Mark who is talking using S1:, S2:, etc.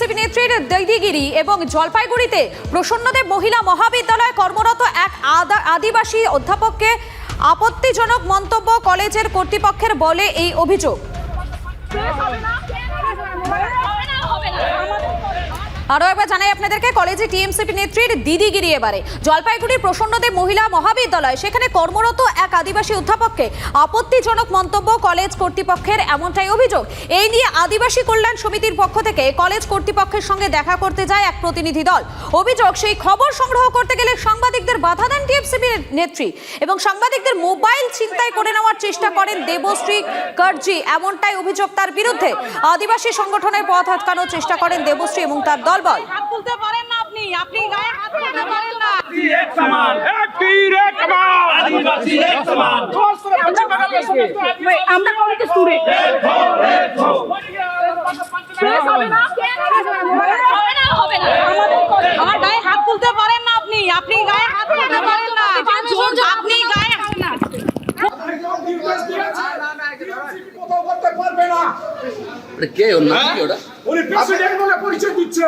S1: TMCP নেত্রীর দিদিগিরি এবং জলপাইগুড়িতে প্রসন্নদেব মহিলা মহাবিদ্যালয়ে কর্মরত এক আদিবাসী অধ্যাপককে আপত্তিজনক মন্তব্য কলেজের কর্তৃপক্ষের বলে এই অভিযোগ। আরও একবার জানাই আপনাদেরকে, কলেজে টিএমসিপি নেত্রীর দিদিগিরি। এবারে জলপাইগুড়ির প্রসন্নদেব মহিলা মহাবিদ্যালয়, সেখানে কর্মরত এক আদিবাসী অধ্যাপককে আপত্তিজনক মন্তব্য কলেজ কর্তৃপক্ষের, এমনটাই অভিযোগ। এই নিয়ে আদিবাসী কল্যাণ সমিতির পক্ষ থেকে কলেজ কর্তৃপক্ষের সঙ্গে দেখা করতে যায় এক প্রতিনিধি দল। অভিযোগ, সেই খবর সংগ্রহ করতে গেলে সাংবাদিকদের বাধা দেন টিএমসিপি নেত্রী এবং সাংবাদিকদের মোবাইল ছিনতাই করে নেওয়ার চেষ্টা করেন দেবশ্রী কার্জি, এমনটাই অভিযোগ তার বিরুদ্ধে। আদিবাসী সংগঠনের পথ আটকানোর চেষ্টা করেন দেবশ্রী এবং তার দল।
S2: হাত তুলতে পারেন না, আপনি গায়ে হাত তুলতে পারেন না।
S3: এক সমান, এক তীর এক কামান, আদিবাসী এক সমান।
S2: আমরা কলেজে স্টুডেন্ট। হবে না। আমার গায়ে হাত তুলতে পারেন না, আপনি গায়ে হাত তুলতে পারেন না। আপনি গায়ে হাত না।
S4: কে ওর নাম কি ওটা?
S3: উনি প্রেসিডেন্ট বলে পরিচয় দিচ্ছে।